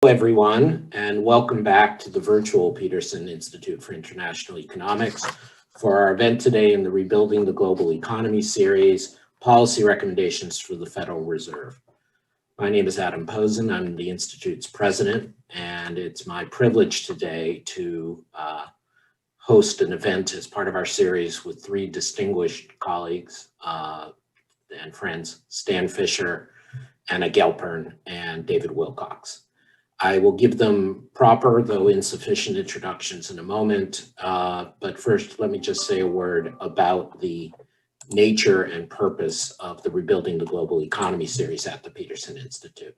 Hello, everyone, and welcome back to the virtual Peterson Institute for International Economics for our event today in the Rebuilding the Global Economy series, Policy Recommendations for the Federal Reserve. My name is Adam Posen. I'm the Institute's president, and it's my privilege today to host an event as part of our series with three distinguished colleagues and friends, Stan Fischer, Anna Gelpern, and David Wilcox. I will give them proper, though insufficient, introductions in a moment, but first let me just say a word about the nature and purpose of the Rebuilding the Global Economy series at the Peterson Institute.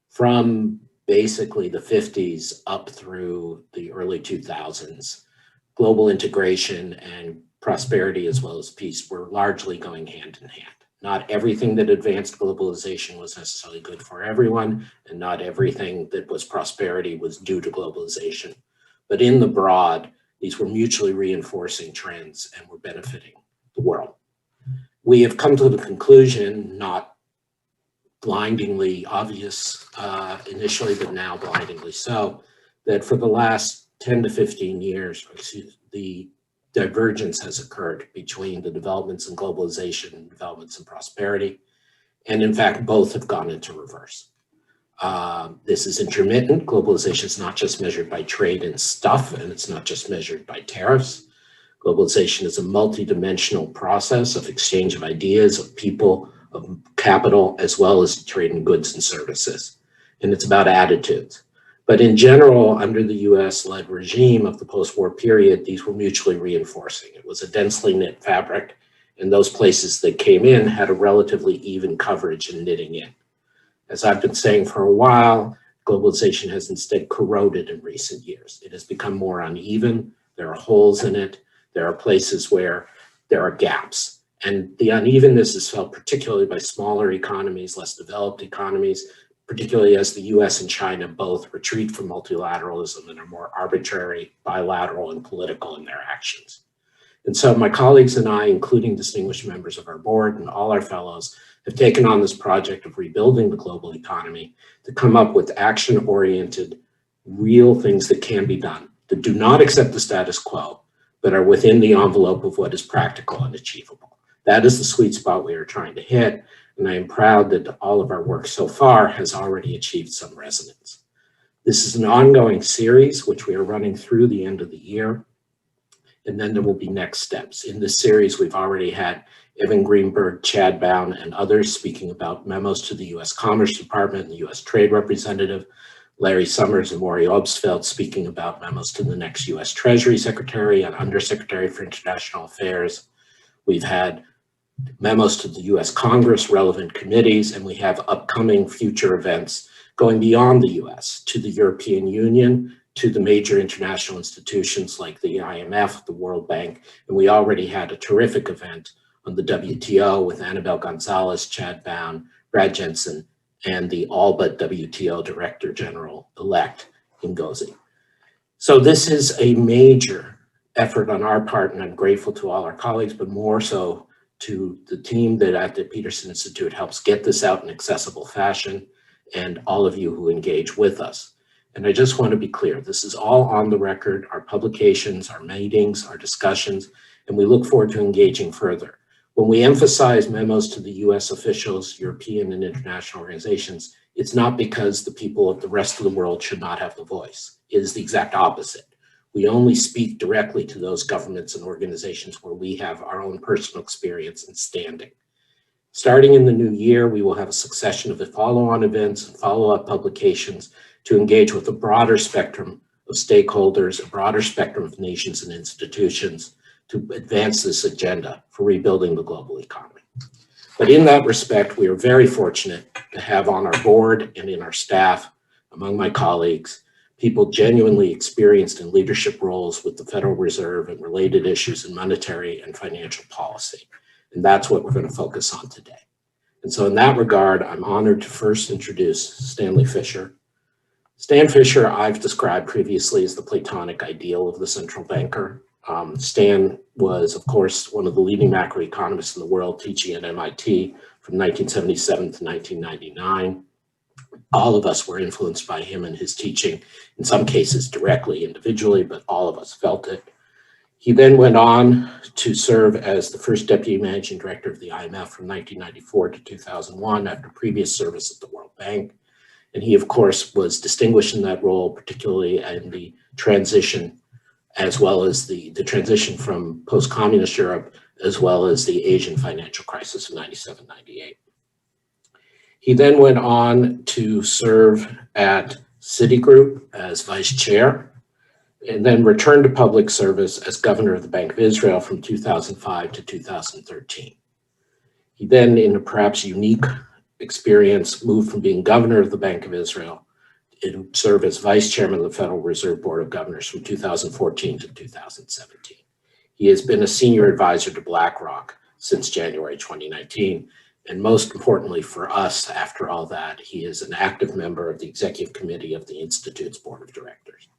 From basically the 50s up through the early 2000s, global integration and prosperity as well as peace were largely going hand in hand. Not everything that advanced globalization was necessarily good for everyone, and not everything that was prosperity was due to globalization. But in the broad, these were mutually reinforcing trends and were benefiting the world. We have come to the conclusion, not blindingly obvious initially, but now blindingly so, that for the last 10 to 15 years, the divergence has occurred between the developments in globalization and developments in prosperity. And in fact, both have gone into reverse. This is intermittent. Globalization is not just measured by trade and stuff, and it's not just measured by tariffs. Globalization is a multidimensional process of exchange of ideas, of people, of capital, as well as trade in goods and services. And it's about attitudes. But in general, under the US-led regime of the post-war period, these were mutually reinforcing. It was a densely knit fabric, and those places that came in had a relatively even coverage in knitting in. As I've been saying for a while, globalization has instead corroded in recent years. It has become more uneven. There are holes in it. There are places where there are gaps. And the unevenness is felt particularly by smaller economies, less developed economies, particularly as the US and China both retreat from multilateralism and are more arbitrary, bilateral, and political in their actions. And so my colleagues and I, including distinguished members of our board and all our fellows, have taken on this project of rebuilding the global economy to come up with action-oriented, real things that can be done, that do not accept the status quo, but are within the envelope of what is practical and achievable. That is the sweet spot we are trying to hit. And I am proud that all of our work so far has already achieved some resonance. This is an ongoing series, which we are running through the end of the year. And then there will be next steps. In this series, we've already had Evan Greenberg, Chad Bown, and others speaking about memos to the US Commerce Department and the US Trade Representative, Larry Summers and Maury Obstfeld speaking about memos to the next US Treasury Secretary and Undersecretary for International Affairs. We've had memos to the US Congress, relevant committees, and we have upcoming future events going beyond the US to the European Union, to the major international institutions like the IMF, the World Bank, and we already had a terrific event on the WTO with Annabelle Gonzalez, Chad Bown, Brad Jensen, and the all but WTO Director General-elect Ngozi. So this is a major effort on our part, and I'm grateful to all our colleagues, but more so to the team that at the Peterson Institute helps get this out in accessible fashion, and all of you who engage with us. And I just want to be clear, this is all on the record, our publications, our meetings, our discussions, and we look forward to engaging further. When we emphasize memos to the US officials, European and international organizations, it's not because the people of the rest of the world should not have the voice. It is the exact opposite. We only speak directly to those governments and organizations where we have our own personal experience and standing. Starting in the new year, we will have a succession of follow-on events and follow-up publications to engage with a broader spectrum of stakeholders, a broader spectrum of nations and institutions to advance this agenda for rebuilding the global economy. But in that respect, we are very fortunate to have on our board and in our staff, among my colleagues, people genuinely experienced in leadership roles with the Federal Reserve and related issues in monetary and financial policy. And that's what we're going to focus on today. And so in that regard, I'm honored to first introduce Stanley Fischer. Stan Fischer, I've described previously as the Platonic ideal of the central banker. Stan was, of course, one of the leading macroeconomists in the world, teaching at MIT from 1977 to 1999. All of us were influenced by him and his teaching, in some cases directly, individually, but all of us felt it. He then went on to serve as the first deputy managing director of the IMF from 1994 to 2001 after previous service at the World Bank. And he, of course, was distinguished in that role, particularly in the transition, as well as the transition from post-communist Europe, as well as the Asian financial crisis of 97, 98. He then went on to serve at Citigroup as vice chair, and then returned to public service as governor of the Bank of Israel from 2005 to 2013. He then, in a perhaps unique experience, moved from being governor of the Bank of Israel to serve as vice chairman of the Federal Reserve Board of Governors from 2014 to 2017. He has been a senior advisor to BlackRock since January 2019. And most importantly for us, after all that, he is an active member of the executive committee of the Institute's board of directors.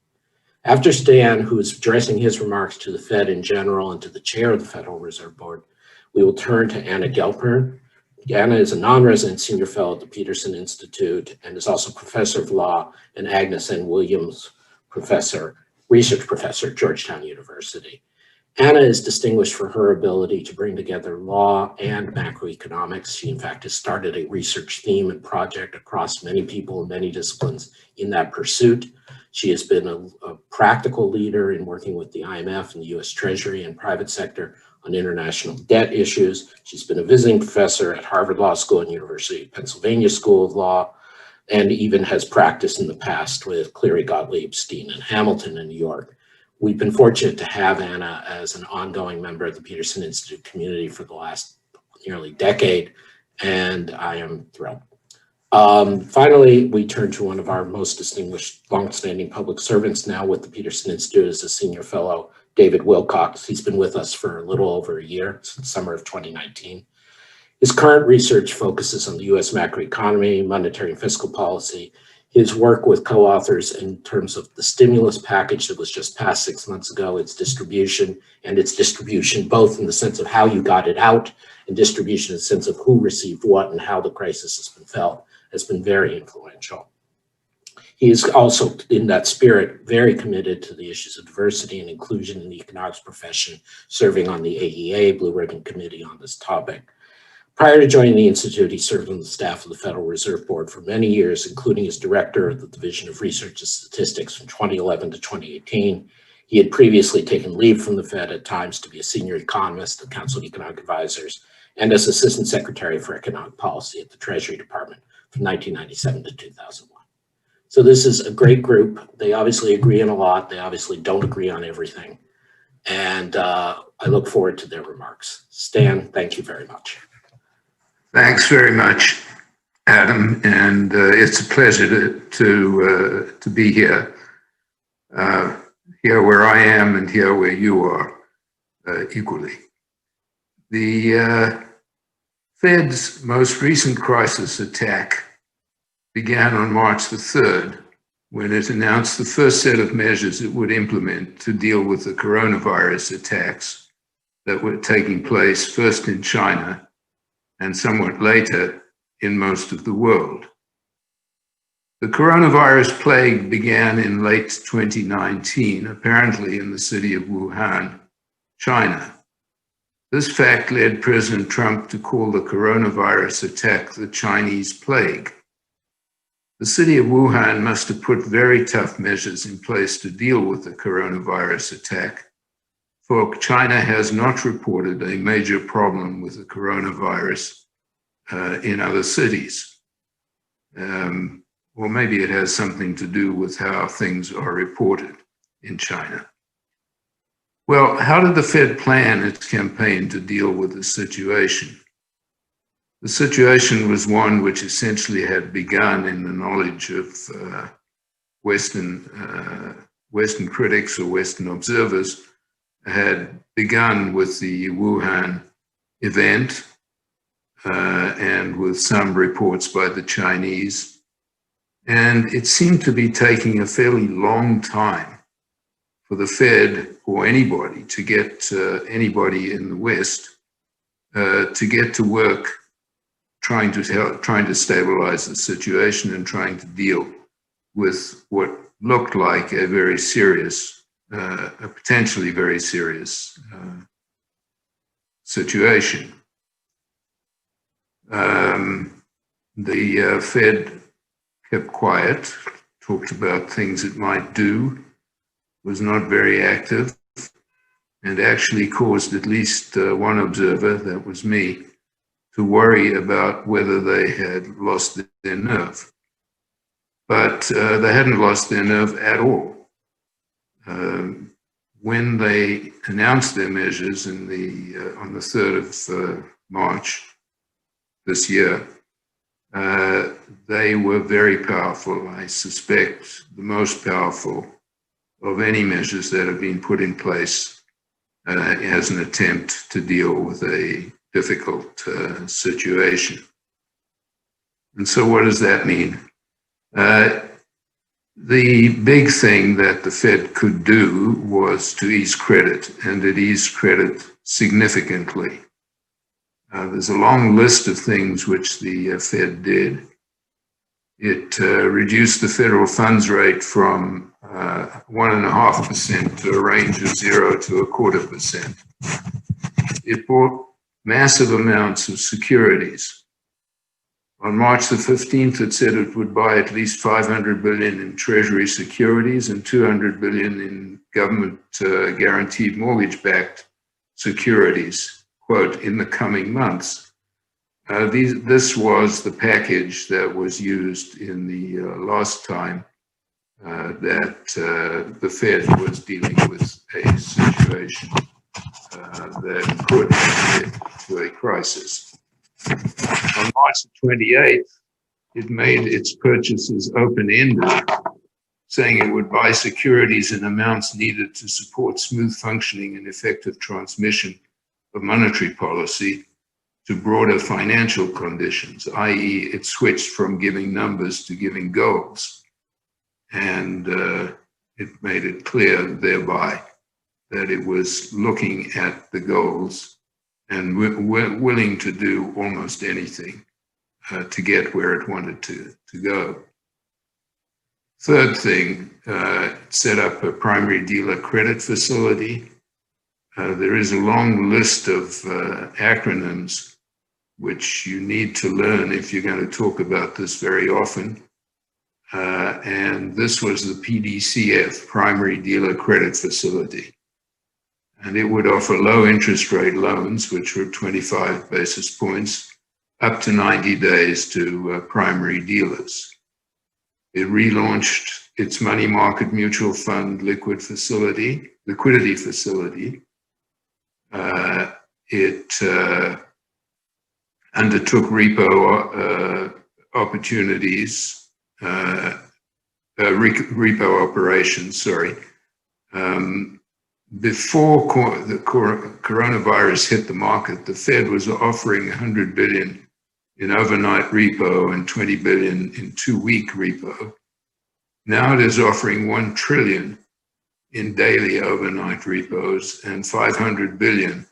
After Stan, who is addressing his remarks to the Fed in general and to the chair of the Federal Reserve Board, we will turn to Anna Gelpern. Anna is a non-resident senior fellow at the Peterson Institute and is also professor of law and Agnes N. Williams research professor at Georgetown University. Anna is distinguished for her ability to bring together law and macroeconomics. She, in fact, has started a research theme and project across many people and many disciplines in that pursuit. She has been a practical leader in working with the IMF and the US Treasury and private sector on international debt issues. She's been a visiting professor at Harvard Law School and University of Pennsylvania School of Law, and even has practiced in the past with Cleary, Gottlieb, Steen, and Hamilton in New York. We've been fortunate to have Anna as an ongoing member of the Peterson Institute community for the last nearly decade, and I am thrilled. Finally, we turn to one of our most distinguished longstanding public servants now with the Peterson Institute as a senior fellow, David Wilcox. He's been with us for a little over a year, since summer of 2019. His current research focuses on the US macroeconomy, monetary and fiscal policy. His work with co-authors in terms of the stimulus package that was just passed 6 months ago, its distribution both in the sense of how you got it out and distribution in the sense of who received what and how the crisis has been felt, has been very influential. He is also, in that spirit, very committed to the issues of diversity and inclusion in the economics profession, serving on the AEA Blue Ribbon Committee on this topic. Prior to joining the Institute, he served on the staff of the Federal Reserve Board for many years, including as director of the Division of Research and Statistics from 2011 to 2018. He had previously taken leave from the Fed at times to be a senior economist at the Council of Economic Advisors and as Assistant Secretary for Economic Policy at the Treasury Department from 1997 to 2001. So this is a great group. They obviously agree on a lot. They obviously don't agree on everything. And I look forward to their remarks. Stan, thank you very much. Thanks very much, Adam, and it's a pleasure to be here, here where I am and here where you are, equally. The Fed's most recent crisis attack began on March the 3rd, when it announced the first set of measures it would implement to deal with the coronavirus attacks that were taking place first in China and somewhat later in most of the world. The coronavirus plague began in late 2019, apparently in the city of Wuhan, China. This fact led President Trump to call the coronavirus attack the Chinese plague. The city of Wuhan must have put very tough measures in place to deal with the coronavirus attack, for China has not reported a major problem with the coronavirus in other cities. Or maybe it has something to do with how things are reported in China. Well, how did the Fed plan its campaign to deal with the situation? The situation was one which essentially had begun in the knowledge of Western critics or Western observers, had begun with the Wuhan event and with some reports by the Chinese. And it seemed to be taking a fairly long time for the Fed or anybody to get anybody in the West to get to work trying to stabilize the situation and trying to deal with what looked like a very serious, a potentially very serious situation. The Fed kept quiet, talked about things it might do, was not very active, and actually caused at least one observer, that was me, to worry about whether they had lost their nerve. But they hadn't lost their nerve at all. When they announced their measures on the 3rd of March this year, they were very powerful. I suspect the most powerful of any measures that have been put in place as an attempt to deal with a difficult situation. And so what does that mean? The big thing that the Fed could do was to ease credit, and it eased credit significantly. There's a long list of things which the Fed did. It reduced the federal funds rate from 1.5% to a range of 0 to 0.25%. It bought massive amounts of securities. On March the 15th, it said it would buy at least $500 billion in treasury securities and $200 billion in government guaranteed mortgage-backed securities, quote, in the coming months. This was the package that was used in the last time that the Fed was dealing with a situation that could lead to a crisis. On March 28th, it made its purchases open-ended, saying it would buy securities in amounts needed to support smooth functioning and effective transmission of monetary policy to broader financial conditions, i.e., it switched from giving numbers to giving goals. And it made it clear thereby that it was looking at the goals and willing to do almost anything to get where it wanted to go. Third thing, set up a primary dealer credit facility. There is a long list of acronyms which you need to learn if you're going to talk about this very often. And this was the PDCF, Primary Dealer Credit Facility. And it would offer low interest rate loans, which were 25 basis points, up to 90 days to primary dealers. It relaunched its money market mutual fund liquidity facility. It undertook repo opportunities, repo operations, sorry. Before the coronavirus hit the market, the Fed was offering $100 billion in overnight repo and $20 billion in 2-week repo. Now it is offering $1 trillion in daily overnight repos and $500 billion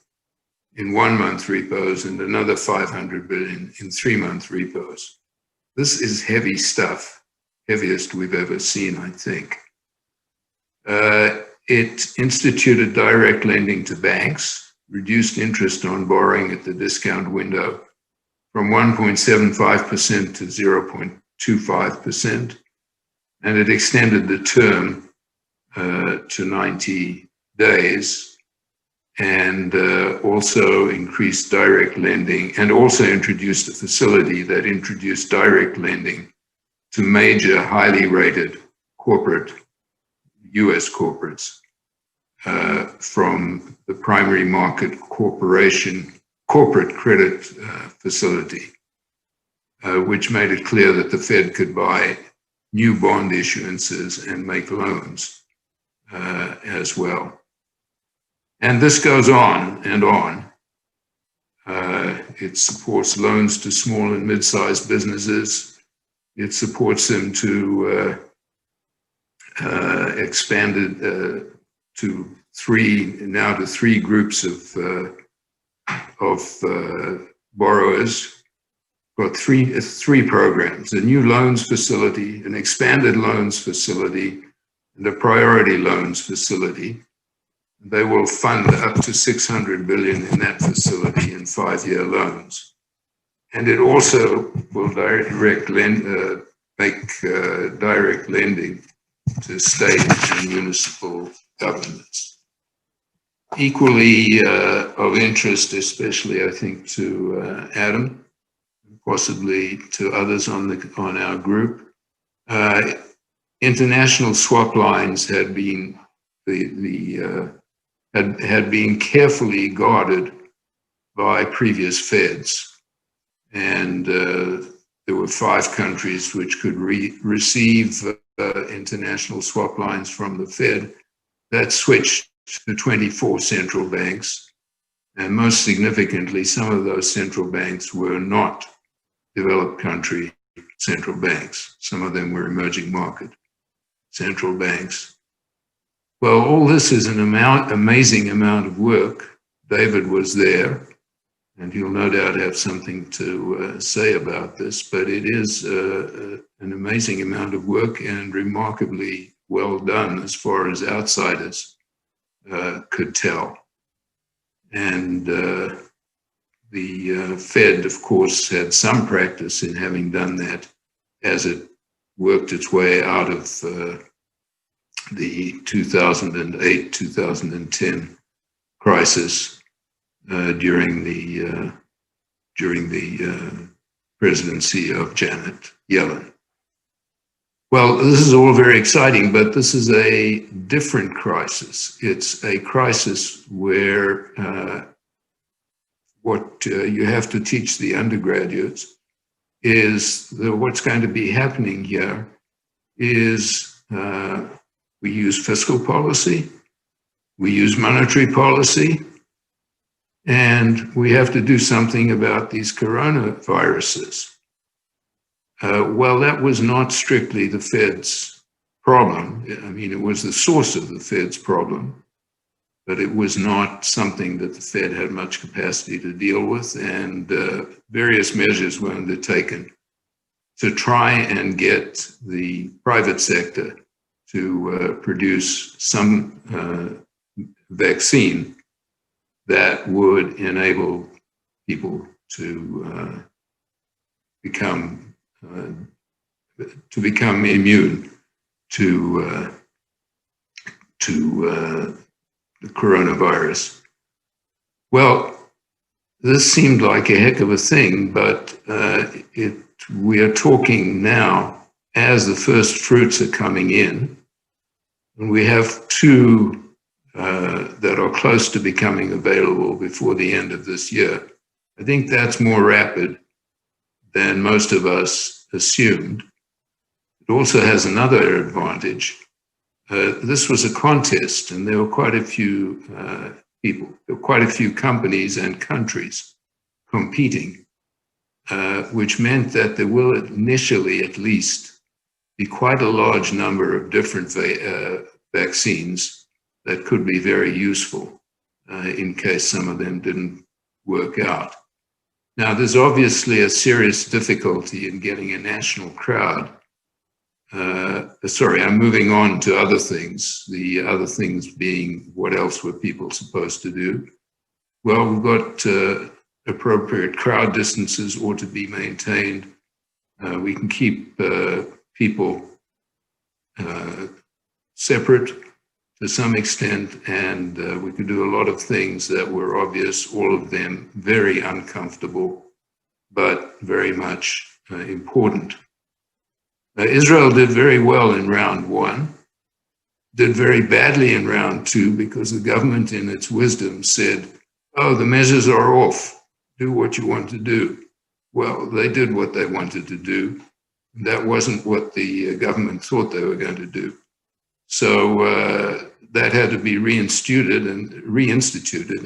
in 1-month repos and another $500 billion in 3-month repos. This is heavy stuff, heaviest we've ever seen, I think. It instituted direct lending to banks, reduced interest on borrowing at the discount window from 1.75% to 0.25%, and it extended the term to 90 days, and also increased direct lending, and also introduced a facility that introduced direct lending to major highly rated U.S. corporates from the primary market corporate credit facility, which made it clear that the Fed could buy new bond issuances and make loans as well. And this goes on and on. It supports loans to small and mid-sized businesses. It supports them to expanded to three groups of borrowers. got three programs: a new loans facility, an expanded loans facility, and a priority loans facility. They will fund up to $600 billion in that facility in 5-year loans. And it also will make direct lending to state and municipal governments. Equally of interest, especially I think to Adam, possibly to others on our group, international swap lines had been had been carefully guarded by previous Feds. And there were 5 countries which could receive international swap lines from the Fed. That switched to 24 central banks. And most significantly, some of those central banks were not developed country central banks. Some of them were emerging market central banks. Well, all this is an amazing amount of work. David was there, and he'll no doubt have something to say about this, but it is an amazing amount of work and remarkably well done as far as outsiders could tell. And the Fed, of course, had some practice in having done that as it worked its way out of the 2008-2010 crisis during the presidency of Janet Yellen. Well, this is all very exciting, but this is a different crisis. It's a crisis where what you have to teach the undergraduates is that what's going to be happening here is we use fiscal policy, we use monetary policy, and we have to do something about these coronaviruses. Well, that was not strictly the Fed's problem. I mean, it was the source of the Fed's problem, but it was not something that the Fed had much capacity to deal with, and various measures were undertaken to try and get the private sector to produce some vaccine that would enable people to become immune to the coronavirus. Well, this seemed like a heck of a thing, but we are talking now as the first fruits are coming in, and we have 2 that are close to becoming available before the end of this year. I think that's more rapid than most of us assumed. It also has another advantage. This was a contest, and there were quite a few people, there were quite a few companies and countries competing, which meant that there will initially at least be quite a large number of different vaccines that could be very useful in case some of them didn't work out. Now, there's obviously a serious difficulty in getting a national crowd. Sorry, I'm moving on to other things. The other things being, what else were people supposed to do? Well, we've got appropriate crowd distances ought to be maintained. We can keep people separate to some extent, and we could do a lot of things that were obvious, all of them very uncomfortable, but very much important. Israel did very well in round 1, did very badly in round 2 because the government in its wisdom said, oh, the measures are off, do what you want to do. Well, they did what they wanted to do. That wasn't what the government thought they were going to do. So that had to be reinstituted,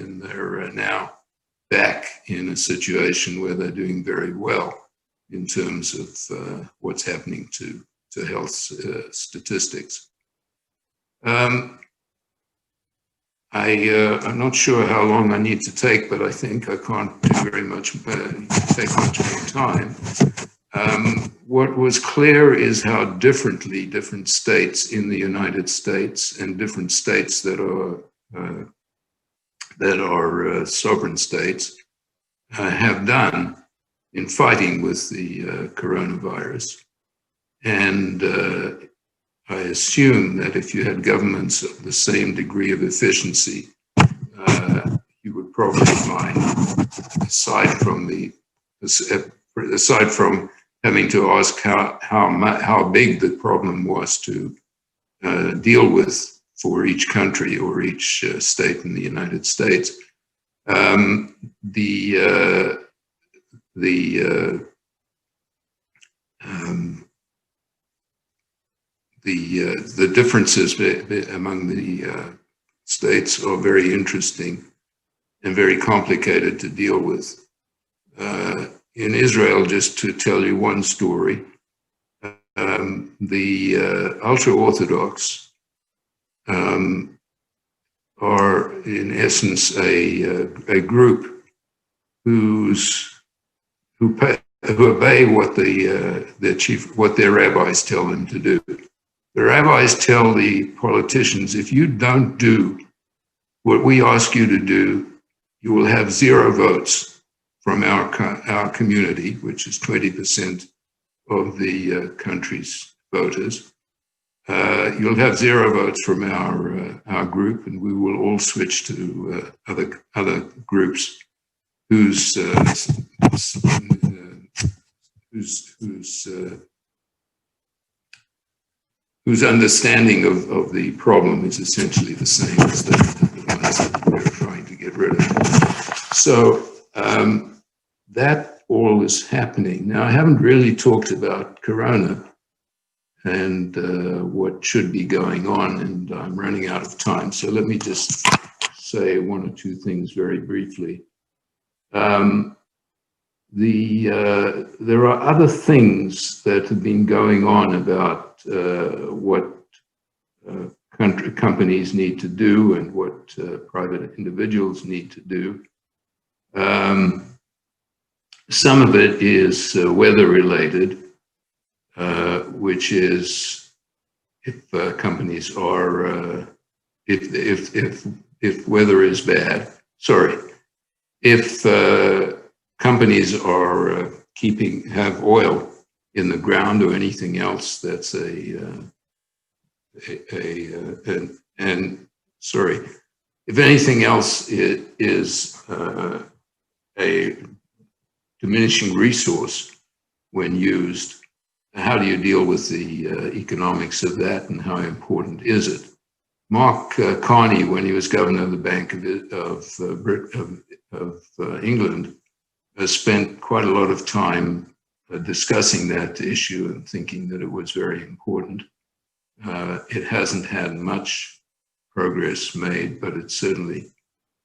and they're now back in a situation where they're doing very well in terms of what's happening to health statistics. I'm not sure how long I need to take, but I think I can't do very much, take much more time. What was clear is how differently different states in the United States and different states that are sovereign states have done in fighting with the coronavirus. And I assume that if you had governments of the same degree of efficiency, you would probably find, aside from having to ask how big the problem was to deal with for each country or each state in the United States, the differences among the states are very interesting and very complicated to deal with. In Israel, just to tell you one story, the ultra-Orthodox are in essence a group who obey what what their rabbis tell them to do. The rabbis tell the politicians, if you don't do what we ask you to do, you will have 0 votes from our community, which is 20% of the country's voters. You'll have 0 votes from our group, and we will all switch to other groups whose understanding of the problem is essentially the same as the ones that we're trying to get rid of. So that all is happening. Now, I haven't really talked about Corona and what should be going on, and I'm running out of time. So let me just say 1 or 2 things very briefly. There are other things that have been going on about what companies need to do and what private individuals need to do. Some of it is weather related, which is if companies are if weather is bad. Sorry, if companies are have oil in the ground or anything else, that's if anything else is a diminishing resource when used, how do you deal with the economics of that, and how important is it? Mark Carney, when he was governor of the Bank of England, spent quite a lot of time discussing that issue and thinking that it was very important. It hasn't had much progress made, but it's certainly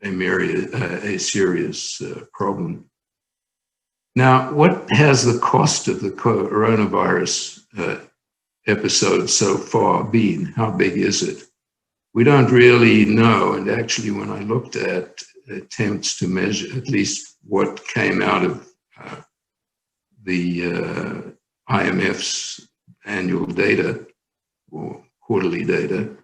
a serious problem. Now, what has the cost of the coronavirus episode so far been? How big is it? We don't really know. And actually, when I looked at attempts to measure at least what came out of the IMF's annual data or quarterly data,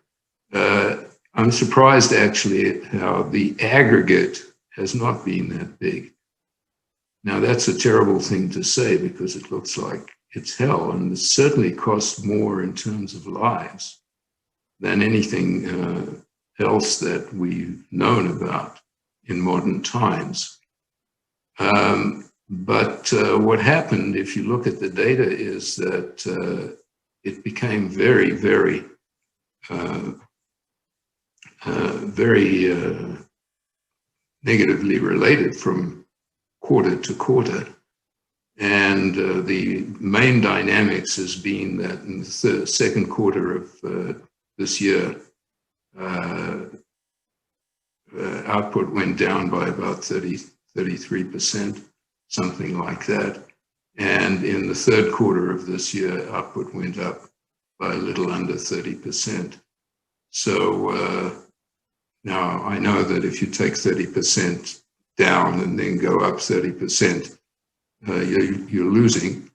I'm surprised actually at how the aggregate has not been that big. Now, that's a terrible thing to say because it looks like it's hell, and it certainly costs more in terms of lives than anything else that we've known about in modern times. But what happened, if you look at the data, is that it became very, very, very negatively related from quarter to quarter. And the main dynamics has been that in the second quarter of this year, output went down by about 33%, something like that. And in the third quarter of this year, output went up by a little under 30%. So Now, I know that if you take 30% down and then go up 30%, you're losing.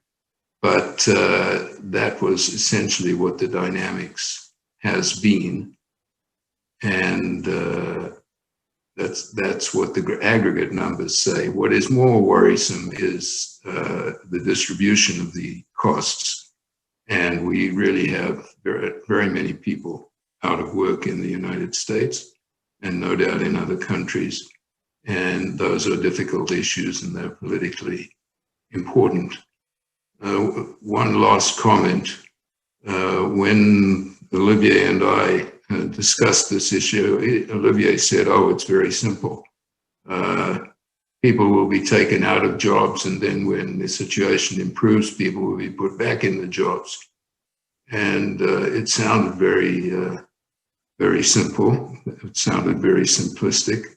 But that was essentially what the dynamics has been. And that's what the aggregate numbers say. What is more worrisome is the distribution of the costs. And we really have very, very many people out of work in the United States and no doubt in other countries. And those are difficult issues and they're politically important. One last comment. When Olivier and I discussed this issue, Olivier said, oh, it's very simple. People will be taken out of jobs, and then when the situation improves, people will be put back in the jobs. And it sounded very simple. It sounded very simplistic.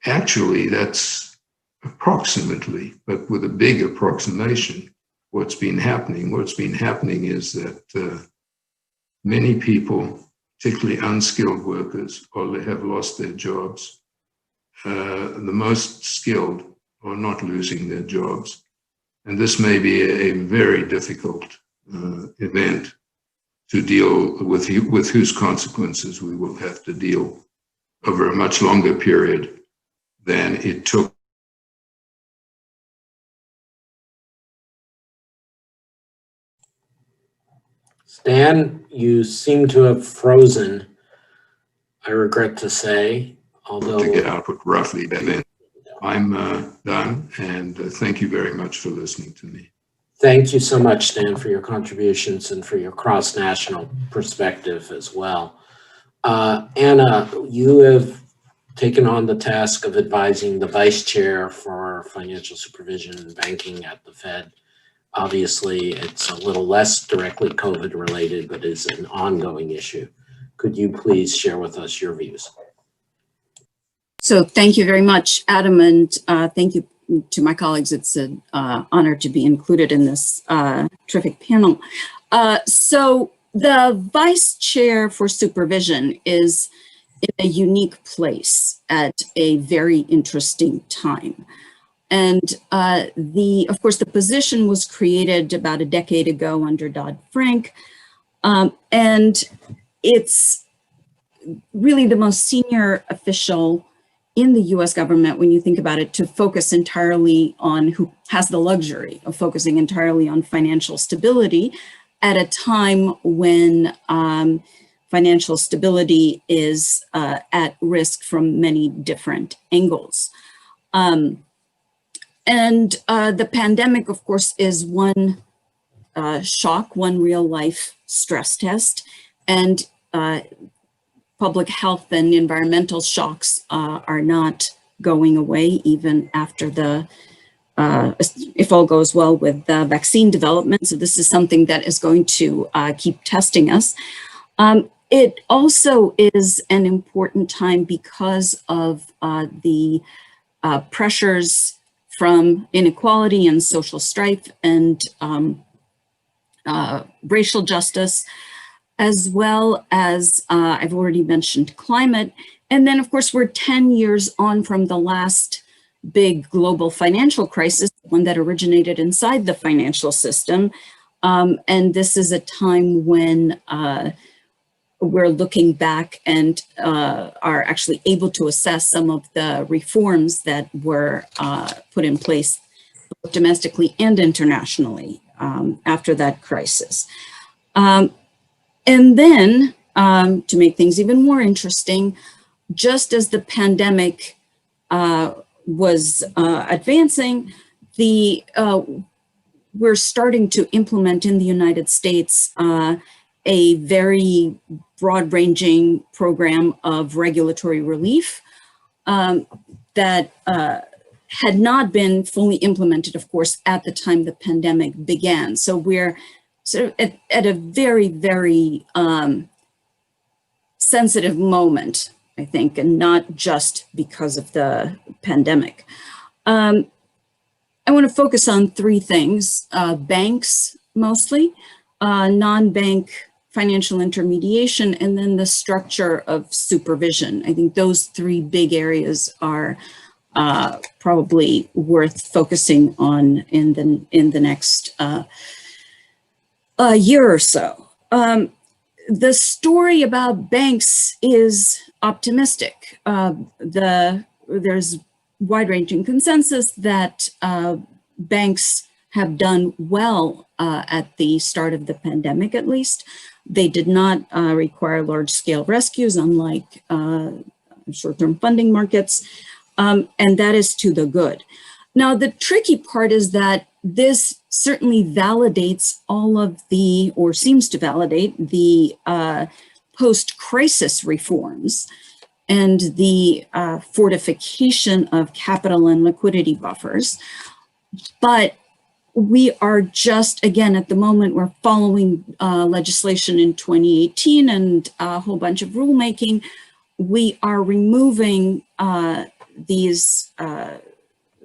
Actually, that's approximately, but with a big approximation, what's been happening. What's been happening is that many people, particularly unskilled workers, have lost their jobs. The most skilled are not losing their jobs. And this may be a very difficult event to deal with whose consequences we will have to deal over a much longer period than it took. Stan, you seem to have frozen, I regret to say, although... To get output roughly by then. I'm done, and thank you very much for listening to me. Thank you so much, Stan, for your contributions and for your cross-national perspective as well. Anna, you have taken on the task of advising the Vice Chair for Financial Supervision and Banking at the Fed. Obviously, it's a little less directly COVID related, but is an ongoing issue. Could you please share with us your views? So thank you very much, Adam, and thank you to my colleagues. It's an honor to be included in this terrific panel. So the Vice Chair for Supervision is in a unique place at a very interesting time. And of course, the position was created about a decade ago under Dodd-Frank, and it's really the most senior official in the US government, when you think about it, to focus entirely on, who has the luxury of focusing entirely on financial stability at a time when financial stability is at risk from many different angles. And the pandemic, of course, is one shock, one real life stress test, and public health and environmental shocks are not going away even after the, if all goes well with the vaccine development. So this is something that is going to keep testing us. It also is an important time because of the pressures from inequality and social strife and racial justice, as well as I've already mentioned climate. And then of course, we're 10 years on from the last big global financial crisis, one that originated inside the financial system. And this is a time when we're looking back and are actually able to assess some of the reforms that were put in place both domestically and internationally after that crisis. And then, to make things even more interesting, just as the pandemic was advancing, we're starting to implement in the United States a very broad-ranging program of regulatory relief that had not been fully implemented, of course, at the time the pandemic began. So we're sort of at a very, very sensitive moment, I think, and not just because of the pandemic. I want to focus on three things: banks, mostly, non-bank financial intermediation, and then the structure of supervision. I think those three big areas are probably worth focusing on in the next year or so. The story about banks is optimistic. There's wide-ranging consensus that banks have done well at the start of the pandemic, at least. They did not require large-scale rescues, unlike short-term funding markets, and that is to the good. Now, the tricky part is that this certainly validates all of the, or seems to validate the post-crisis reforms and the fortification of capital and liquidity buffers. But we are just, again, at the moment, we're following legislation in 2018 and a whole bunch of rulemaking. We are removing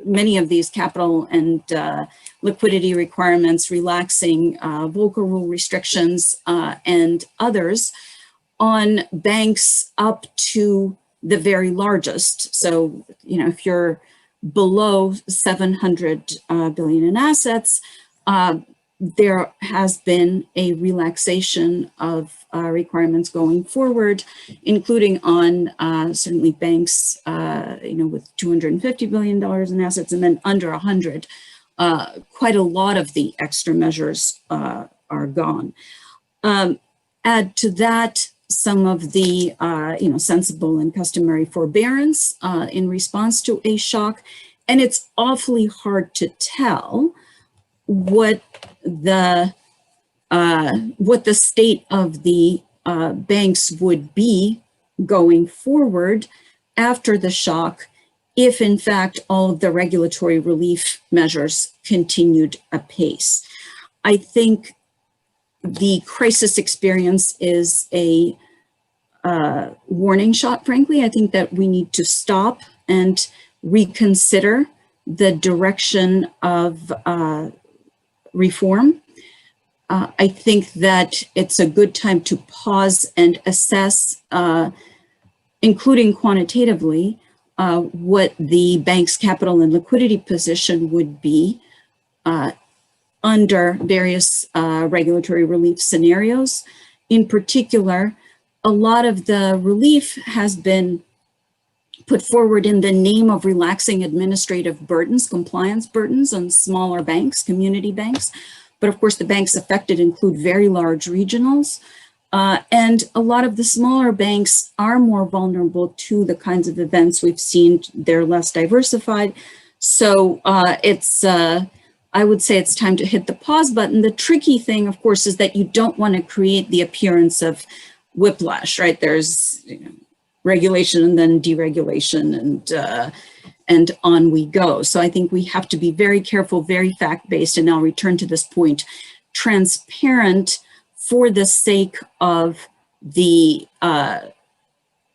many of these capital and liquidity requirements, relaxing Volcker rule restrictions and others on banks up to the very largest. So, if you're below 700 billion in assets, there has been a relaxation of requirements going forward, including on certainly banks, with $250 billion in assets, and then under 100. Quite a lot of the extra measures are gone. Add to that some of the, sensible and customary forbearance in response to a shock, and it's awfully hard to tell what the state of the banks would be going forward after the shock, if in fact all of the regulatory relief measures continued apace. I think the crisis experience is a warning shot, frankly. I think that we need to stop and reconsider the direction of reform. I think that it's a good time to pause and assess, including quantitatively, what the bank's capital and liquidity position would be under various regulatory relief scenarios. In particular, a lot of the relief has been put forward in the name of relaxing administrative burdens, compliance burdens on smaller banks, community banks. But of course, the banks affected include very large regionals. And a lot of the smaller banks are more vulnerable to the kinds of events we've seen. They're less diversified. So I would say it's time to hit the pause button. The tricky thing, of course, is that you don't want to create the appearance of whiplash, right? There's regulation and then deregulation and on we go. So I think we have to be very careful, very fact-based, and I'll return to this point, transparent for the sake of the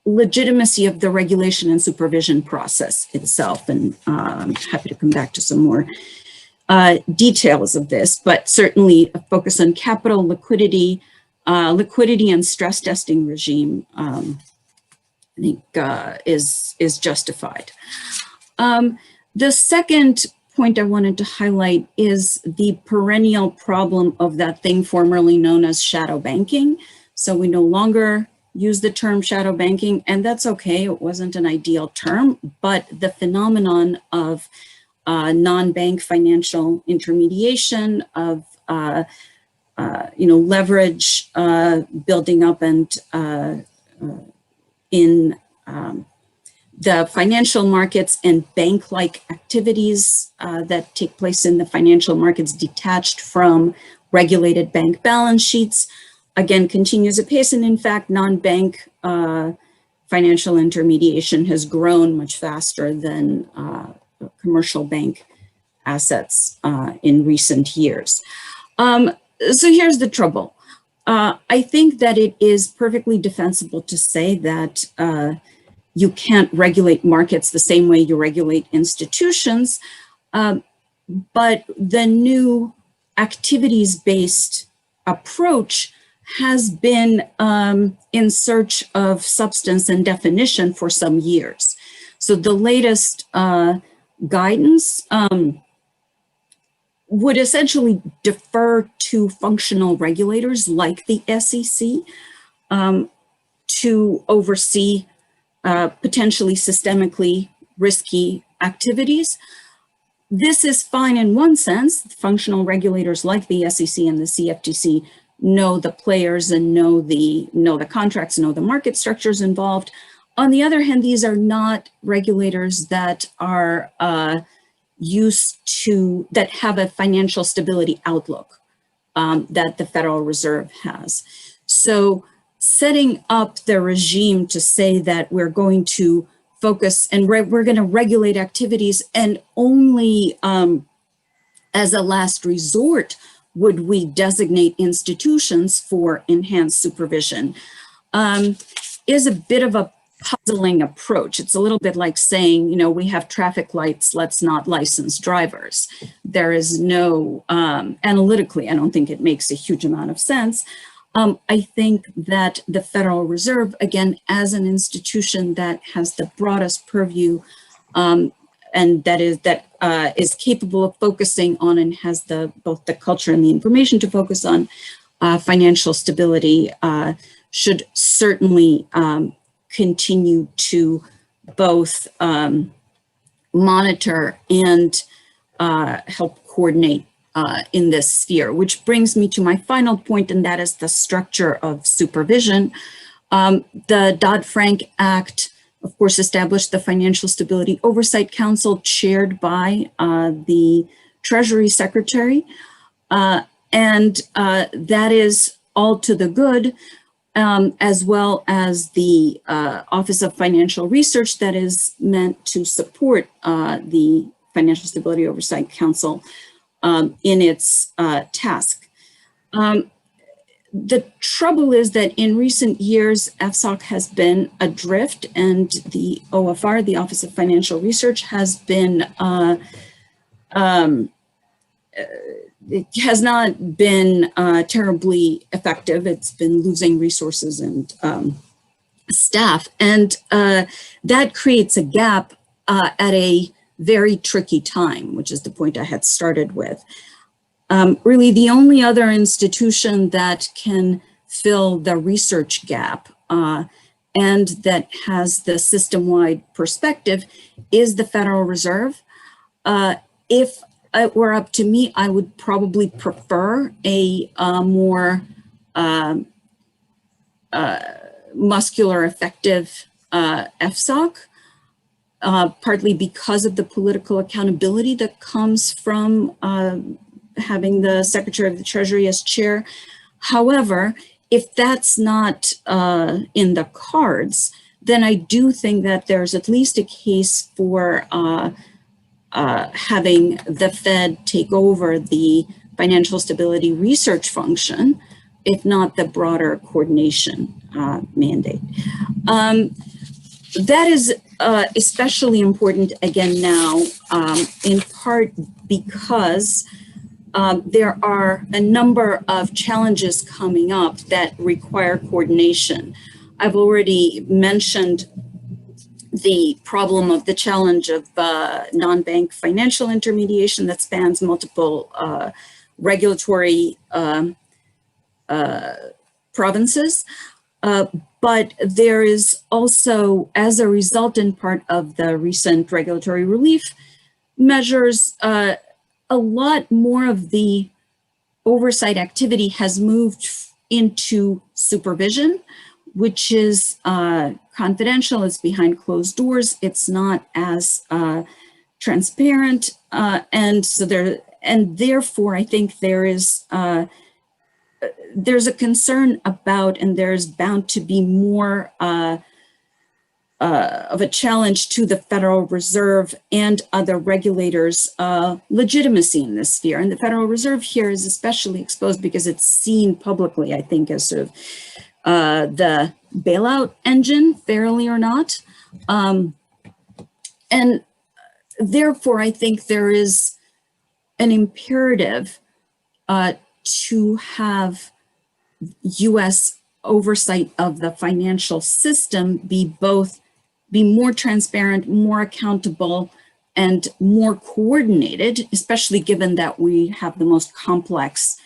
legitimacy of the regulation and supervision process itself. And I'm happy to come back to some more details of this, but certainly a focus on capital, liquidity and stress testing regime, I think is justified. The second point I wanted to highlight is the perennial problem of that thing formerly known as shadow banking. So we no longer use the term shadow banking, and that's okay. It wasn't an ideal term, but the phenomenon of non-bank financial intermediation, of leverage building up and in the financial markets and bank-like activities that take place in the financial markets detached from regulated bank balance sheets, again, continues apace. And in fact, non-bank financial intermediation has grown much faster than commercial bank assets in recent years. So here's the trouble. I think that it is perfectly defensible to say that you can't regulate markets the same way you regulate institutions, but the new activities-based approach has been in search of substance and definition for some years. So the latest guidance would essentially defer to functional regulators like the SEC to oversee potentially systemically risky activities. This is fine in one sense. Functional regulators like the SEC and the CFTC know the players and know the contracts, know the market structures involved. On the other hand, these are not regulators that are that have a financial stability outlook that the Federal Reserve has. So setting up the regime to say that we're going to focus and we're going to regulate activities and only as a last resort would we designate institutions for enhanced supervision is a bit of a puzzling approach. It's a little bit like saying, you know, we have traffic lights, let's not license drivers. There is no, analytically, I don't think it makes a huge amount of sense. I think that the Federal Reserve, again, as an institution that has the broadest purview and that is capable of focusing on and has both the culture and the information to focus on financial stability, should certainly continue to both monitor and help coordinate in this sphere, which brings me to my final point, and that is the structure of supervision. The Dodd-Frank Act, of course, established the Financial Stability Oversight Council chaired by the Treasury Secretary, and that is all to the good, as well as the Office of Financial Research that is meant to support the Financial Stability Oversight Council in its task. The trouble is that in recent years, FSOC has been adrift, and the OFR, the Office of Financial Research, has been it has not been terribly effective. It's been losing resources and staff, and that creates a gap at a very tricky time, which is the point I had started with. Really, the only other institution that can fill the research gap and that has the system-wide perspective is the Federal Reserve. If it were up to me, I would probably prefer a more muscular, effective FSOC. Partly because of the political accountability that comes from having the Secretary of the Treasury as chair. Having if that's not in the cards, then I do think that there's at least a case for having the Fed take over the financial stability research function, if not the broader coordination mandate. That is especially important again now, in part because there are a number of challenges coming up that require coordination. I've already mentioned the problem of the challenge of non-bank financial intermediation that spans multiple regulatory provinces. But there is also, as a result in part of the recent regulatory relief measures, a lot more of the oversight activity has moved into supervision, which is confidential, it's behind closed doors, it's not as transparent, and therefore I think there's a concern about, and there's bound to be more of a challenge to the Federal Reserve and other regulators' legitimacy in this sphere. And the Federal Reserve here is especially exposed because it's seen publicly, I think, as sort of the bailout engine, fairly or not. And therefore, I think there is an imperative to have U.S. oversight of the financial system be more transparent, more accountable, and more coordinated, especially given that we have the most complex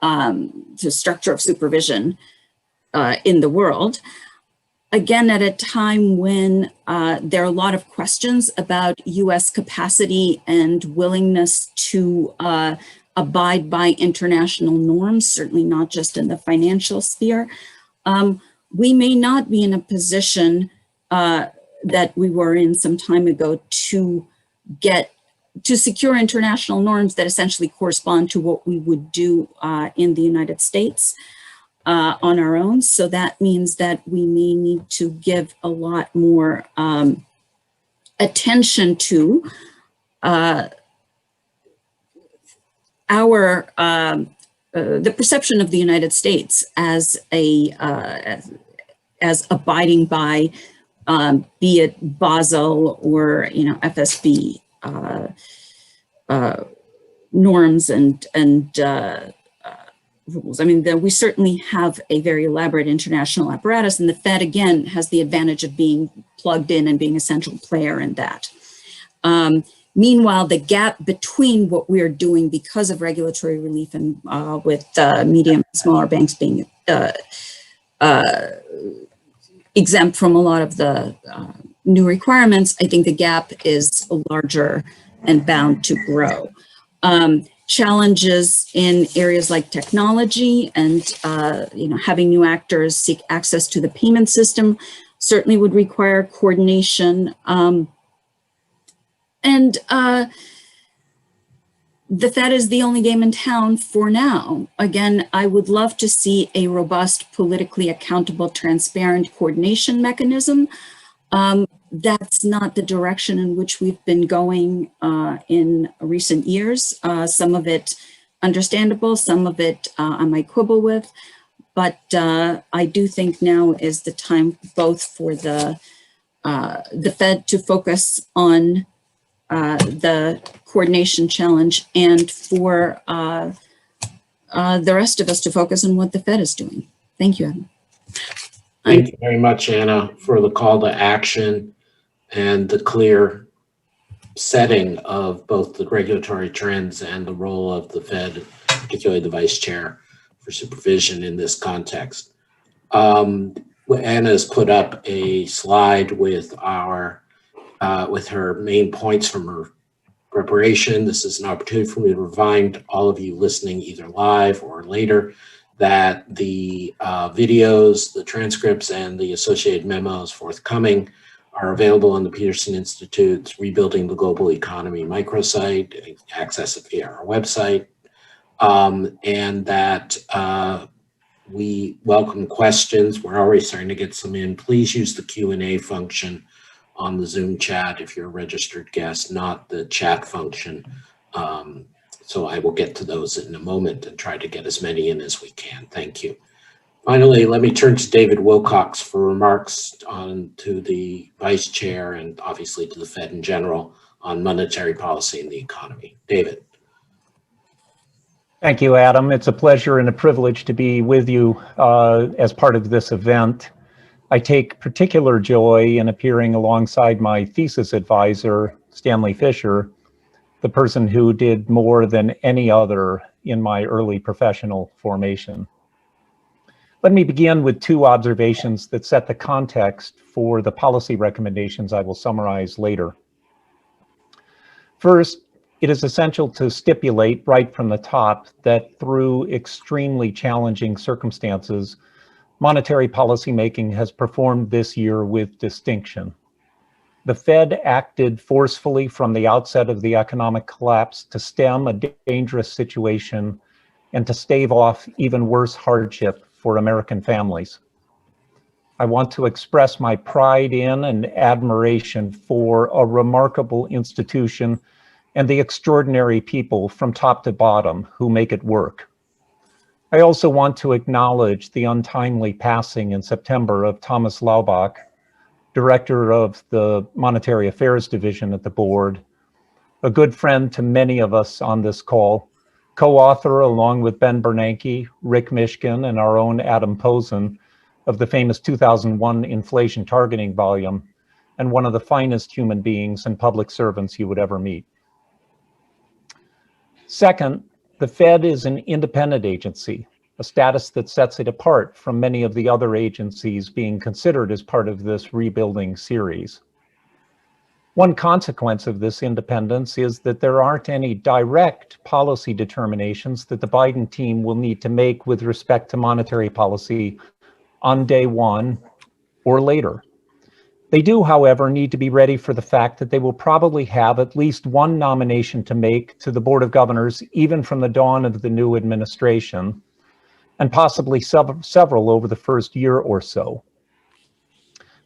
the structure of supervision in the world. Again, at a time when there are a lot of questions about U.S. capacity and willingness to abide by international norms, certainly not just in the financial sphere, we may not be in a position that we were in some time ago to secure international norms that essentially correspond to what we would do in the United States on our own. So that means that we may need to give a lot more attention to the perception of the United States as abiding by be it Basel or FSB norms and rules. I mean, we certainly have a very elaborate international apparatus, and the Fed again has the advantage of being plugged in and being a central player in that. Meanwhile, the gap between what we are doing because of regulatory relief and with medium and smaller banks being exempt from a lot of the new requirements, I think the gap is larger and bound to grow. Challenges in areas like technology and having new actors seek access to the payment system certainly would require coordination. The Fed is the only game in town for now. Again, I would love to see a robust, politically accountable, transparent coordination mechanism. That's not the direction in which we've been going in recent years. Some of it understandable, some of it I might quibble with, but I do think now is the time both for the Fed to focus on the coordination challenge and for the rest of us to focus on what the Fed is doing. Thank you, Adam. Thank you very much, Anna, for the call to action and the clear setting of both the regulatory trends and the role of the Fed, particularly the vice chair for supervision in this context. Anna's put up a slide with with her main points from her preparation. This is an opportunity for me to remind all of you listening either live or later that the videos, the transcripts, and the associated memos forthcoming are available on the Peterson Institute's Rebuilding the Global Economy microsite. Access it via our website. And that we welcome questions. We're already starting to get some in. Please use the Q&A function on the Zoom chat if you're a registered guest, not the chat function. So I will get to those in a moment and try to get as many in as we can. Thank you. Finally, let me turn to David Wilcox for remarks to the vice chair and obviously to the Fed in general on monetary policy and the economy. David. Thank you, Adam. It's a pleasure and a privilege to be with you as part of this event. I take particular joy in appearing alongside my thesis advisor, Stanley Fischer, the person who did more than any other in my early professional formation. Let me begin with two observations that set the context for the policy recommendations I will summarize later. First, it is essential to stipulate right from the top that through extremely challenging circumstances, monetary policymaking has performed this year with distinction. The Fed acted forcefully from the outset of the economic collapse to stem a dangerous situation and to stave off even worse hardship for American families. I want to express my pride in and admiration for a remarkable institution and the extraordinary people from top to bottom who make it work. I also want to acknowledge the untimely passing in September of Thomas Laubach, director of the Monetary Affairs Division at the board, a good friend to many of us on this call, co-author along with Ben Bernanke, Rick Mishkin, and our own Adam Posen of the famous 2001 inflation targeting volume, and one of the finest human beings and public servants you would ever meet. Second, the Fed is an independent agency, a status that sets it apart from many of the other agencies being considered as part of this rebuilding series. One consequence of this independence is that there aren't any direct policy determinations that the Biden team will need to make with respect to monetary policy on day one or later. They do, however, need to be ready for the fact that they will probably have at least one nomination to make to the Board of Governors, even from the dawn of the new administration, and possibly several over the first year or so.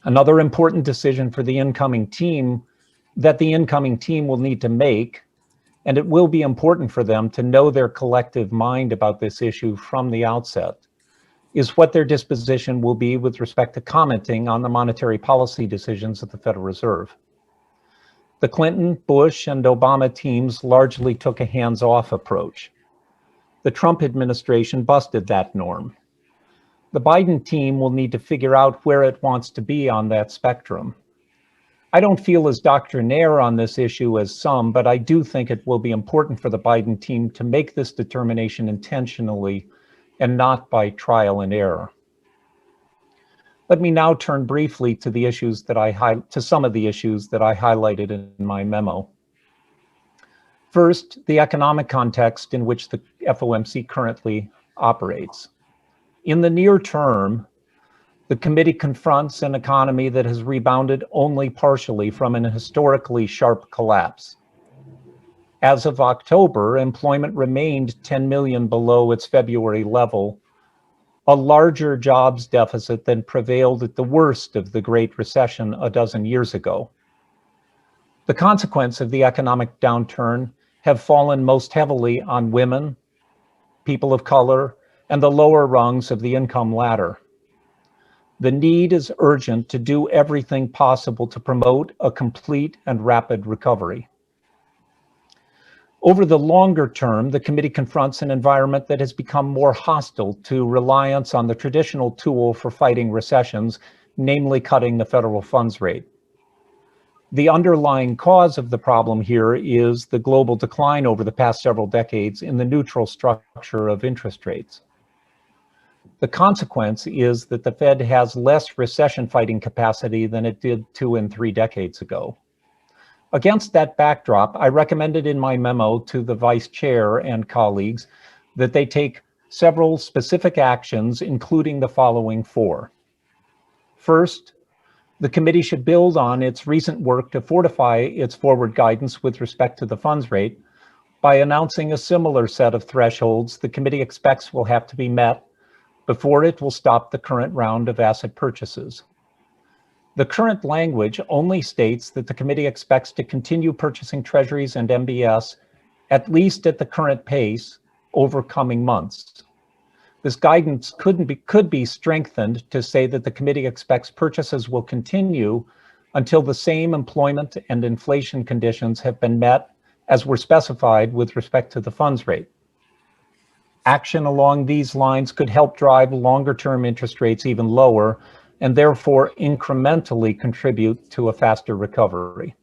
Another important decision for the incoming team will need to make, and it will be important for them to know their collective mind about this issue from the outset, is what their disposition will be with respect to commenting on the monetary policy decisions of the Federal Reserve. The Clinton, Bush, and Obama teams largely took a hands-off approach. The Trump administration busted that norm. The Biden team will need to figure out where it wants to be on that spectrum. I don't feel as doctrinaire on this issue as some, but I do think it will be important for the Biden team to make this determination intentionally and not by trial and error. Let me now turn briefly to the issues that some of the issues that I highlighted in my memo. First, the economic context in which the FOMC currently operates. In the near term, the committee confronts an economy that has rebounded only partially from an historically sharp collapse. As of October, employment remained 10 million below its February level, a larger jobs deficit than prevailed at the worst of the Great Recession a dozen years ago. The consequence of the economic downturn have fallen most heavily on women, people of color, and the lower rungs of the income ladder. The need is urgent to do everything possible to promote a complete and rapid recovery. Over the longer term, the committee confronts an environment that has become more hostile to reliance on the traditional tool for fighting recessions, namely cutting the federal funds rate. The underlying cause of the problem here is the global decline over the past several decades in the neutral structure of interest rates. The consequence is that the Fed has less recession-fighting capacity than it did 2 and 3 decades ago. Against that backdrop, I recommended in my memo to the Vice Chair and colleagues that they take several specific actions, including the following 4. First, the committee should build on its recent work to fortify its forward guidance with respect to the funds rate by announcing a similar set of thresholds the committee expects will have to be met before it will stop the current round of asset purchases. The current language only states that the committee expects to continue purchasing treasuries and MBS at least at the current pace over coming months. This guidance could be strengthened to say that the committee expects purchases will continue until the same employment and inflation conditions have been met as were specified with respect to the funds rate. Action along these lines could help drive longer-term interest rates even lower and therefore incrementally contribute to a faster recovery.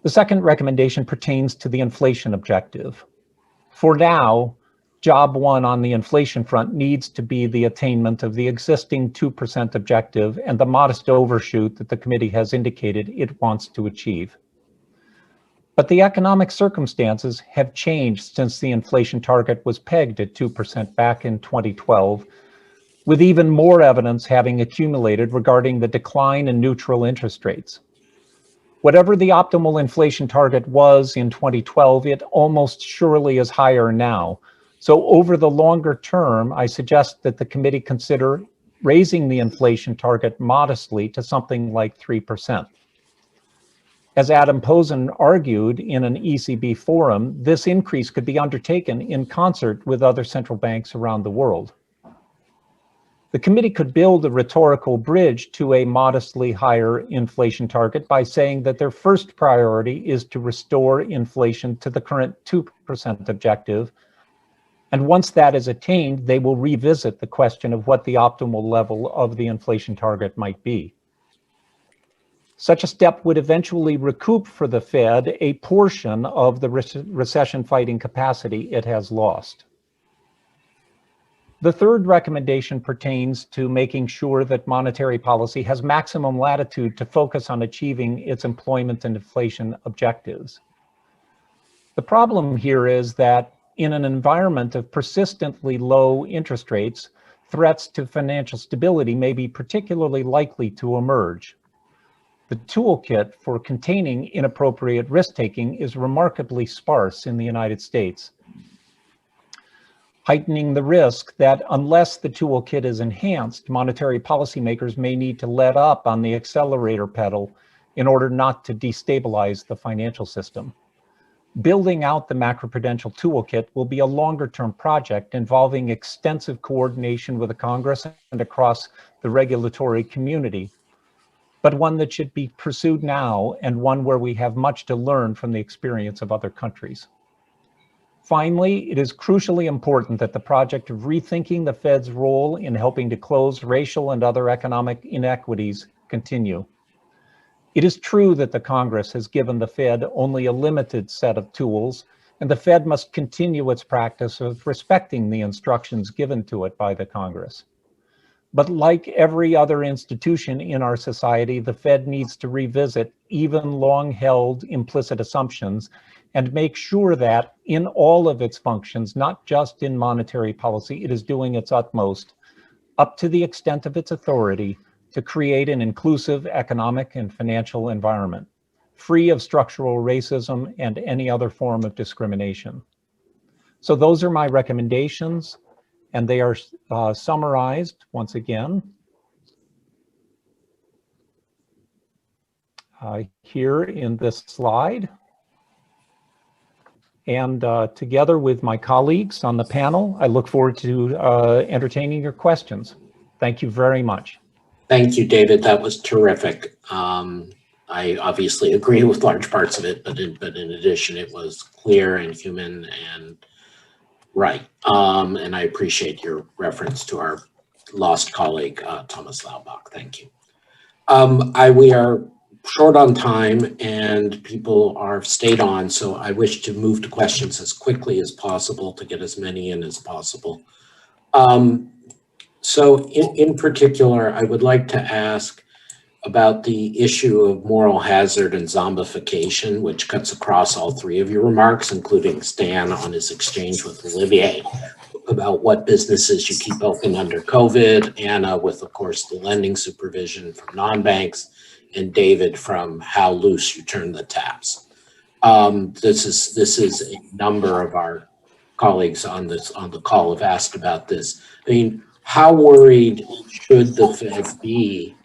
The second recommendation pertains to the inflation objective. For now, job one on the inflation front needs to be the attainment of the existing 2% objective and the modest overshoot that the committee has indicated it wants to achieve. But the economic circumstances have changed since the inflation target was pegged at 2% back in 2012, with even more evidence having accumulated regarding the decline in neutral interest rates. Whatever the optimal inflation target was in 2012, it almost surely is higher now. So over the longer term, I suggest that the committee consider raising the inflation target modestly to something like 3%. As Adam Posen argued in an ECB forum, this increase could be undertaken in concert with other central banks around the world. The committee could build a rhetorical bridge to a modestly higher inflation target by saying that their first priority is to restore inflation to the current 2% objective. And once that is attained, they will revisit the question of what the optimal level of the inflation target might be. Such a step would eventually recoup for the Fed a portion of the recession-fighting capacity it has lost. The third recommendation pertains to making sure that monetary policy has maximum latitude to focus on achieving its employment and inflation objectives. The problem here is that in an environment of persistently low interest rates, threats to financial stability may be particularly likely to emerge. The toolkit for containing inappropriate risk-taking is remarkably sparse in the United States, heightening the risk that unless the toolkit is enhanced, monetary policymakers may need to let up on the accelerator pedal in order not to destabilize the financial system. Building out the macroprudential toolkit will be a longer-term project involving extensive coordination with the Congress and across the regulatory community, but one that should be pursued now and one where we have much to learn from the experience of other countries. Finally, it is crucially important that the project of rethinking the Fed's role in helping to close racial and other economic inequities continue. It is true that the Congress has given the Fed only a limited set of tools, and the Fed must continue its practice of respecting the instructions given to it by the Congress. But like every other institution in our society, the Fed needs to revisit even long-held implicit assumptions and make sure that in all of its functions, not just in monetary policy, it is doing its utmost, up to the extent of its authority, to create an inclusive economic and financial environment, free of structural racism and any other form of discrimination. So those are my recommendations, and they are summarized once again here in this slide. And together with my colleagues on the panel, I look forward to entertaining your questions. Thank you very much. Thank you, David. That was terrific. I obviously agree with large parts of it, but in addition, it was clear and human and right. And I appreciate your reference to our lost colleague, Thomas Laubach. Thank you. We are short on time and people are stayed on, so I wish to move to questions as quickly as possible to get as many in as possible. So in particular, I would like to ask about the issue of moral hazard and zombification, which cuts across all three of your remarks, including Stan on his exchange with Olivier about what businesses you keep open under COVID, Anna with, of course, the lending supervision from non-banks, and David from how loose you turn the taps. This is a number of our colleagues on the call have asked about this. I mean, how worried should the Fed be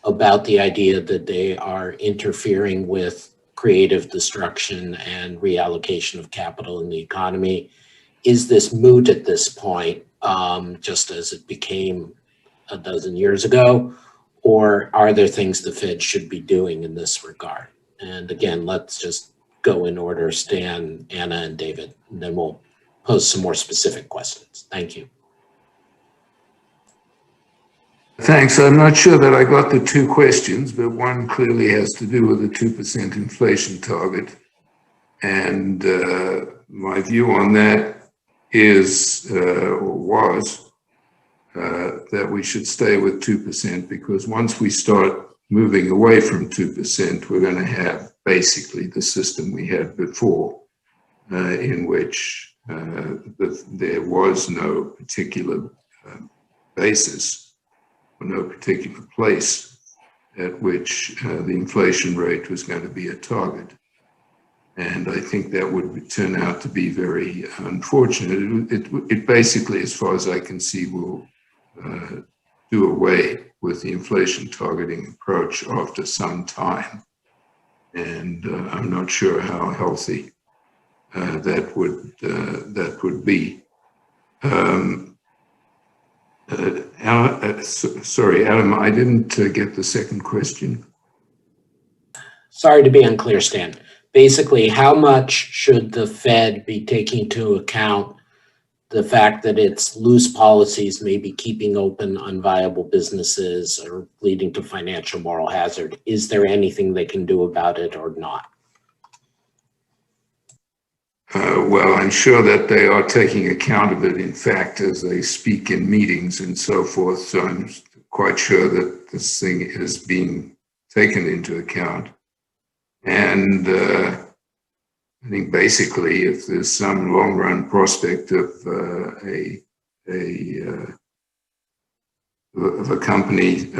about the idea that they are interfering with creative destruction and reallocation of capital in the economy? Is this moot at this point, just as it became a dozen years ago? Or are there things the Fed should be doing in this regard? And again, let's just go in order, Stan, Anna, and David, and then we'll pose some more specific questions. Thank you. Thanks. I'm not sure that I got the two questions, but one clearly has to do with the 2% inflation target. And my view on that is, or was, that we should stay with 2% because once we start moving away from 2%, we're going to have basically the system we had before, in which there was no particular basis or no particular place at which the inflation rate was going to be a target. And I think that would turn out to be very unfortunate. It basically, as far as I can see, will do away with the inflation targeting approach after some time. And I'm not sure how healthy that would be. Sorry, Adam, I didn't get the second question. Sorry to be unclear, Stan. Basically, how much should the Fed be taking into account the fact that its loose policies may be keeping open unviable businesses or leading to financial moral hazard? Is there anything they can do about it or not? Well, I'm sure that they are taking account of it, in fact, as they speak in meetings and so forth. So I'm quite sure that this thing is being taken into account. And I think basically, if there's some long-run prospect of a company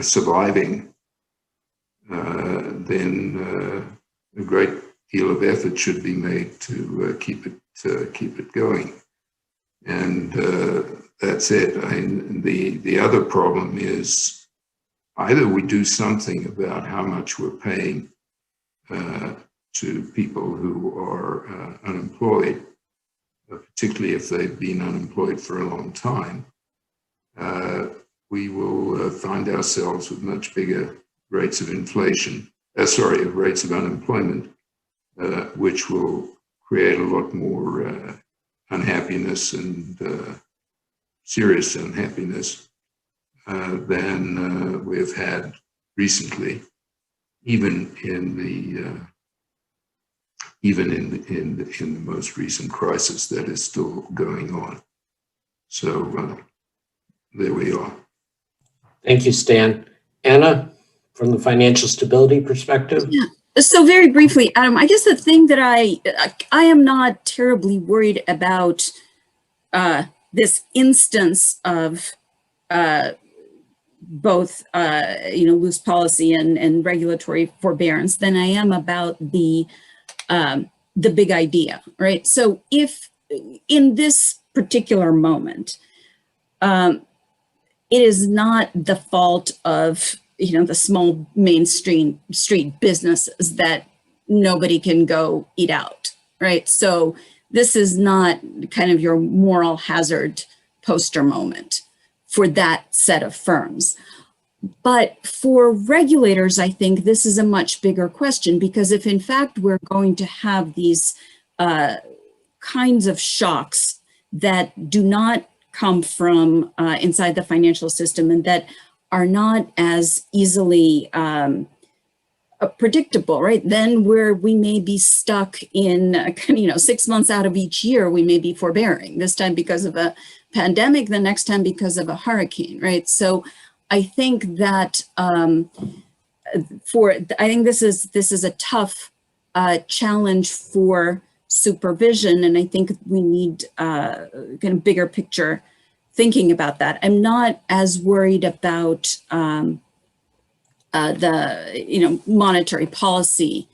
surviving, then a great deal of effort should be made to keep it going. And that's it. The other problem is either we do something about how much we're paying to people who are unemployed, particularly if they've been unemployed for a long time, we will find ourselves with much bigger rates of inflation, rates of unemployment, which will create a lot more unhappiness and serious unhappiness than we've had recently, even in the most recent crisis that is still going on. So there we are. Thank you, Stan. Anna, from the financial stability perspective? Yeah. So very briefly, Adam, I guess the thing that I am not terribly worried about this instance of both loose policy and regulatory forbearance than I am about the big idea, right? So if in this particular moment, it is not the fault of the small mainstream street businesses that nobody can go eat out, right? So this is not kind of your moral hazard poster moment for that set of firms. But for regulators, I think this is a much bigger question, because if in fact we're going to have these kinds of shocks that do not come from inside the financial system and that are not as easily predictable, right? Then we may be stuck in, 6 months out of each year, we may be forbearing, this time because of a pandemic, the next time because of a hurricane, right? So I think that I think this is a tough challenge for supervision, and I think we need kind of bigger picture thinking about that. I'm not as worried about the monetary policy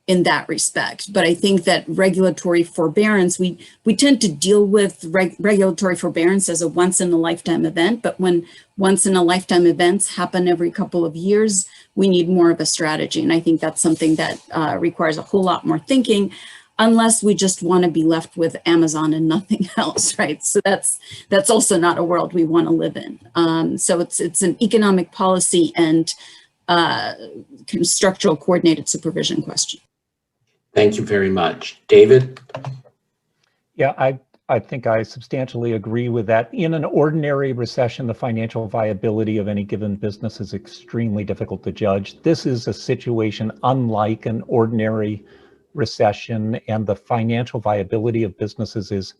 in that respect, but I think that regulatory forbearance, we tend to deal with regulatory forbearance as a once in a lifetime event, but when once in a lifetime events happen every couple of years, we need more of a strategy, and I think that's something that requires a whole lot more thinking, unless we just want to be left with Amazon and nothing else, right? So that's also not a world we want to live in. So it's an economic policy and kind of structural coordinated supervision question. Thank you very much. David? Yeah, I think I substantially agree with that. In an ordinary recession, the financial viability of any given business is extremely difficult to judge. This is a situation unlike an ordinary recession, and the financial viability of businesses is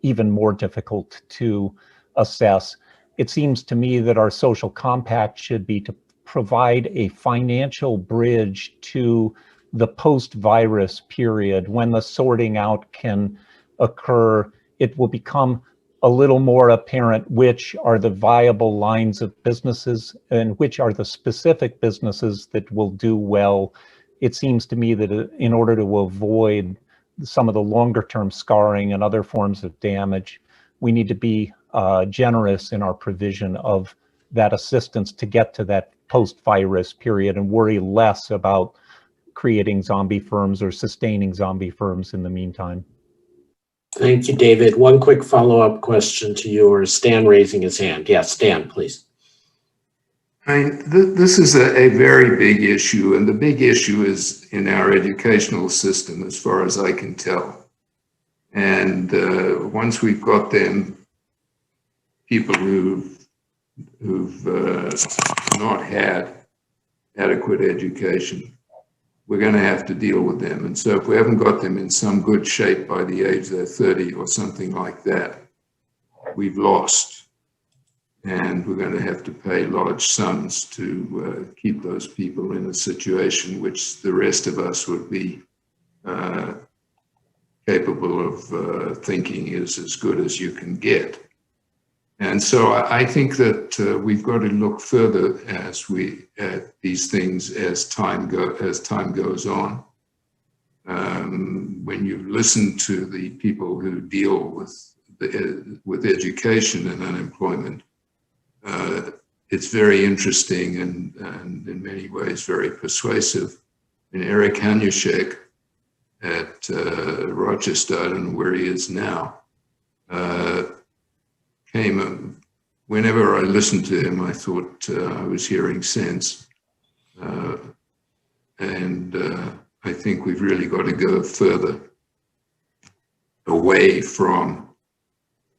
even more difficult to assess. It seems to me that our social compact should be to provide a financial bridge to the post-virus period when the sorting out can occur. It will become a little more apparent which are the viable lines of businesses and which are the specific businesses that will do well. It seems to me that in order to avoid some of the longer term scarring and other forms of damage, we need to be generous in our provision of that assistance to get to that post-virus period and worry less about creating zombie firms or sustaining zombie firms in the meantime. Thank you, David. One quick follow-up question to you, or Stan raising his hand. Yes, Stan, please. I mean, this is a very big issue, and the big issue is in our educational system, as far as I can tell. And once we've got them, people who've not had adequate education, we're going to have to deal with them. And so if we haven't got them in some good shape by the age they're 30 or something like that, we've lost. And we're going to have to pay large sums to keep those people in a situation which the rest of us would be capable of thinking is as good as you can get. And so I think that we've got to look further at these things as time goes on. When you listen to the people who deal with education and unemployment, it's very interesting and in many ways very persuasive. And Eric Hanushek at Rochester, I don't know where he is now, whenever I listened to him, I thought I was hearing sense. I think we've really got to go further away from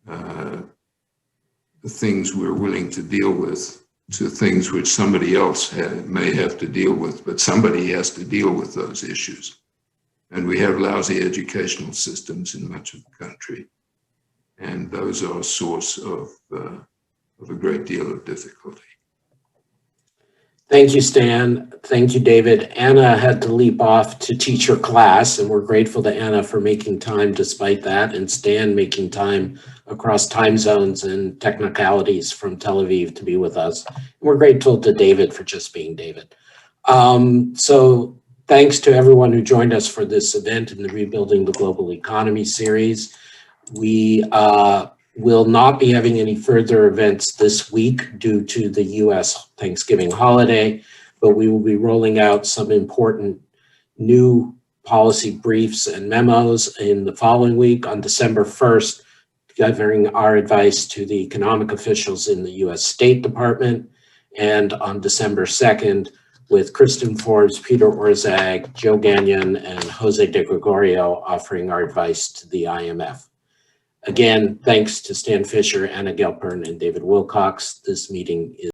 the things we're willing to deal with to things which somebody else may have to deal with, but somebody has to deal with those issues. And we have lousy educational systems in much of the country. And those are a source of a great deal of difficulty. Thank you, Stan. Thank you, David. Anna had to leap off to teach her class, and we're grateful to Anna for making time despite that, and Stan making time across time zones and technicalities from Tel Aviv to be with us. And we're grateful to David for just being David. So thanks to everyone who joined us for this event in the Rebuilding the Global Economy series. We will not be having any further events this week due to the US Thanksgiving holiday, but we will be rolling out some important new policy briefs and memos in the following week on December 1st, gathering our advice to the economic officials in the US State Department, and on December 2nd with Kristen Forbes, Peter Orzag, Joe Gagnon, and Jose de Gregorio offering our advice to the IMF. Again, thanks to Stan Fischer, Anna Gelpern, and David Wilcox. This meeting is